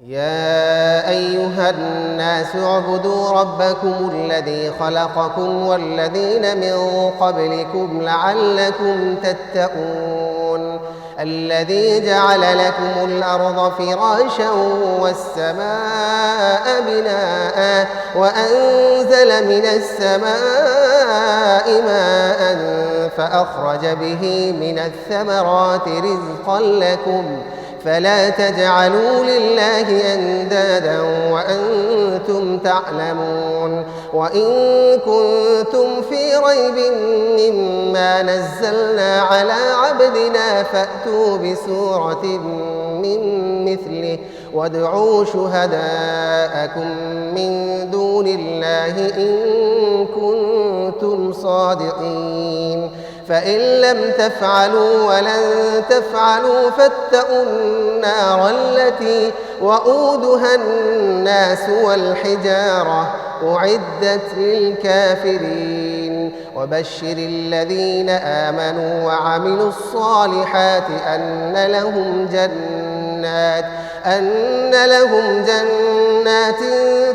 يا أيها الناس اعبدوا ربكم الذي خلقكم والذين من قبلكم لعلكم تتقون الذي جعل لكم الأرض فراشا والسماء بناء وأنزل من السماء ماء فأخرج به من الثمرات رزقا لكم فلا تجعلوا لله أندادا وأنتم تعلمون وإن كنتم في ريب مما نزلنا على عبدنا فأتوا بسورة من مثله وادعوا شهداءكم من دون الله إن كنتم صادقين فإن لم تفعلوا ولن تفعلوا فاتقوا النار التي وقودها الناس والحجارة أعدت للكافرين وبشر الذين آمنوا وعملوا الصالحات أن لهم جنات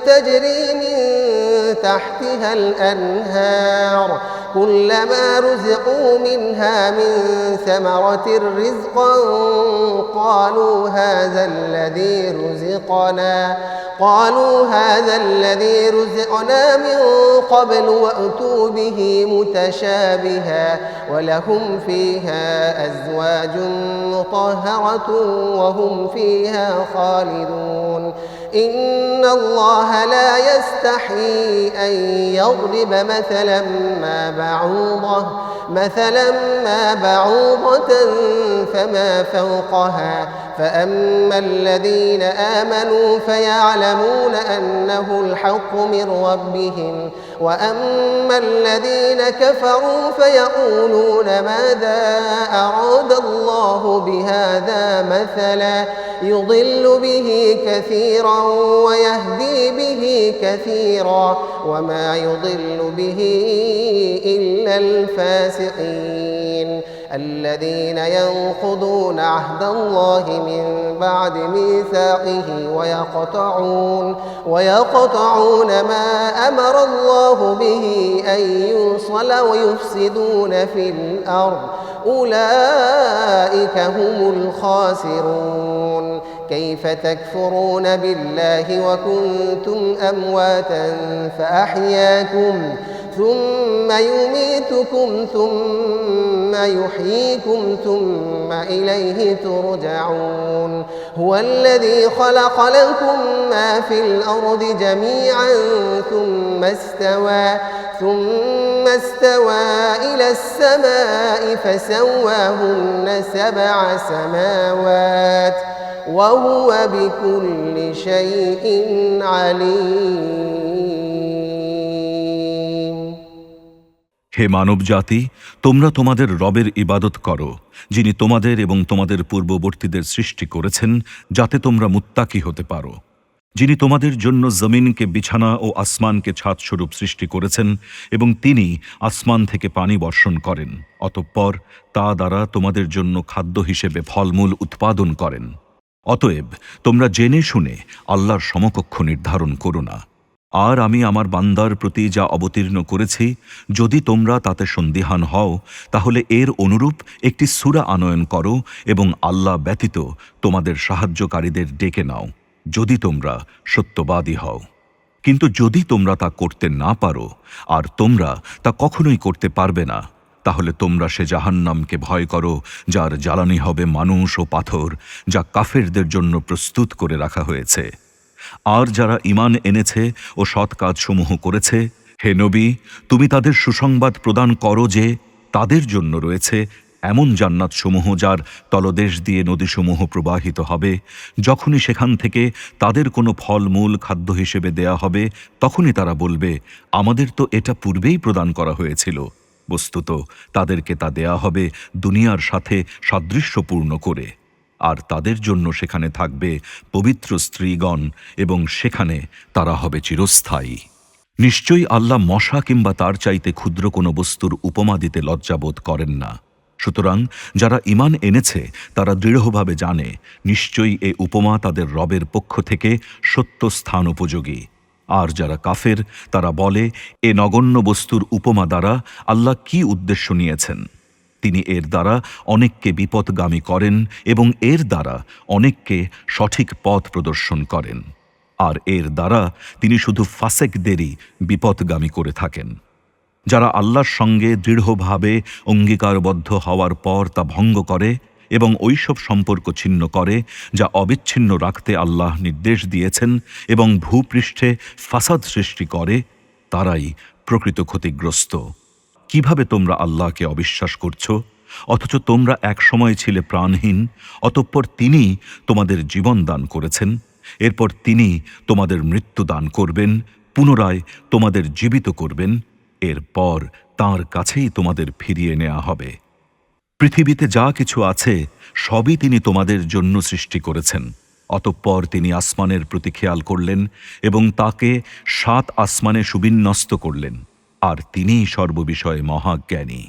تجري من تحتها الأنهار كلما رزقوا منها من ثمرة رزقا قالوا هذا الذي رزقنا من قبل وأتوا به متشابها ولهم فيها أزواج مطهرة وهم فيها خالدون إن الله لا يستحيي أن يضرب مثلا ما بعوضة فما فوقها فأما الذين آمنوا فيعلمون أنه الحق من ربهم وأما الذين كفروا فيقولون ماذا أراد الله بهذا مثلا يضل به كثيرا ويهدي به كثيرا وما يضل به إلا الفاسقين الذين ينقضون عهد الله من بعد ميثاقه ويقطعون ما أمر الله به أن يوصل ويفسدون في الأرض أولئك هم الخاسرون كيف تكفرون بالله وكنتم أمواتا فأحياكم ثم يميتكم ثم يحييكم ثم إليه ترجعون هو الذي خلق لكم ما في الأرض جميعا ثم استوى إلى السماء فسواهن 7 سماوات وهو بكل شيء عليم হে মানব জাতি, তোমরা তোমাদের রবের ইবাদত করো, যিনি তোমাদের এবং তোমাদের পূর্ববর্তীদের সৃষ্টি করেছেন যাতে তোমরা মুত্তাকি হতে পারো। যিনি তোমাদের জন্য জমিনকে বিছানা ও আসমানকে ছাদস্বরূপ সৃষ্টি করেছেন এবং তিনি আসমান থেকে পানি বর্ষণ করেন, অতঃপর তা দ্বারা তোমাদের জন্য খাদ্য হিসেবে ফলমূল উৎপাদন করেন। অতএব তোমরা জেনে শুনে আল্লাহর সমকক্ষ নির্ধারণ করো না। আর আমি আমার বান্দার প্রতি যা অবতীর্ণ করেছি, যদি তোমরা তাতে সন্দিহান হও তাহলে এর অনুরূপ একটি সূরা আনয়ন করো এবং আল্লাহ ব্যতীত তোমাদের সাহায্যকারীদের ডেকে নাও, যদি তোমরা সত্যবাদী হও। কিন্তু যদি তোমরা তা করতে না পারো, আর তোমরা তা কখনোই করতে পারবে না, তাহলে তোমরা সে জাহান্নামকে ভয় করো, যার জ্বালানি হবে মানুষ ও পাথর, যা কাফেরদের জন্য প্রস্তুত করে রাখা হয়েছে। আর যারা ঈমান এনেছে ও সৎ কাজসমূহ করেছে, হে নবী, তুমি তাদের সুসংবাদ প্রদান করো যে তাদের জন্য রয়েছে এমন জান্নাতসমূহ যার তলদেশ দিয়ে নদীসমূহ প্রবাহিত হবে। যখনই সেখান থেকে তাদের কোনো ফলমূল খাদ্য হিসেবে দেয়া হবে, তখনই তারা বলবে, আমাদের তো এটা পূর্বেই প্রদান করা হয়েছিল। বস্তুত তাদেরকে তা দেয়া হবে দুনিয়ার সাথে সাদৃশ্যপূর্ণ করে, আর তাদের জন্য সেখানে থাকবে পবিত্র স্ত্রীগণ এবং সেখানে তারা হবে চিরস্থায়ী। নিশ্চয়ই আল্লাহ মশা কিংবা তার চাইতে ক্ষুদ্র কোনো বস্তুর উপমা দিতে লজ্জাবোধ করেন না। সুতরাং যারা ঈমান এনেছে তারা দৃঢ়ভাবে জানে নিশ্চয়ই এ উপমা তাদের রবের পক্ষ থেকে সত্য স্থান উপযোগী। আর যারা কাফের তারা বলে, এ নগণ্য বস্তুর উপমা দ্বারা আল্লাহ কি উদ্দেশ্য নিয়েছেন? তিনি এর দ্বারা অনেককে বিপদগামী করেন এবং এর দ্বারা অনেককে সঠিক পথ প্রদর্শন করেন, আর এর দ্বারা তিনি শুধু ফাসেকদেরই বিপদগামী করে থাকেন। যারা আল্লাহর সঙ্গে দৃঢ়ভাবে অঙ্গীকারবদ্ধ হওয়ার পর তা ভঙ্গ করে এবং ওইসব সম্পর্ক ছিন্ন করে যা অবিচ্ছিন্ন রাখতে আল্লাহ নির্দেশ দিয়েছেন এবং ভূপৃষ্ঠে ফাসাদ সৃষ্টি করে, তারাই প্রকৃত ক্ষতিগ্রস্ত। কিভাবে তোমরা আল্লাহকে অবিশ্বাস করছ অথচ তোমরা এক সময় ছিলে প্রাণহীন? অতঃপর তিনি তোমাদের জীবন দান করেছেন, এরপর তিনি তোমাদের মৃত্যু দান করবেন, পুনরায় তোমাদের জীবিত করবেন, এরপর তাঁর কাছেই তোমাদের ফিরিয়ে নেওয়া হবে। পৃথিবীতে যা কিছু আছে সবই তিনি তোমাদের জন্য সৃষ্টি করেছেন। অতঃপর তিনি আসমানের প্রতি খেয়াল করলেন এবং তাকে 7 আসমানে সুবিন্যস্ত করলেন, আর তিনিই সর্ববিষয়ে মহাজ্ঞানী।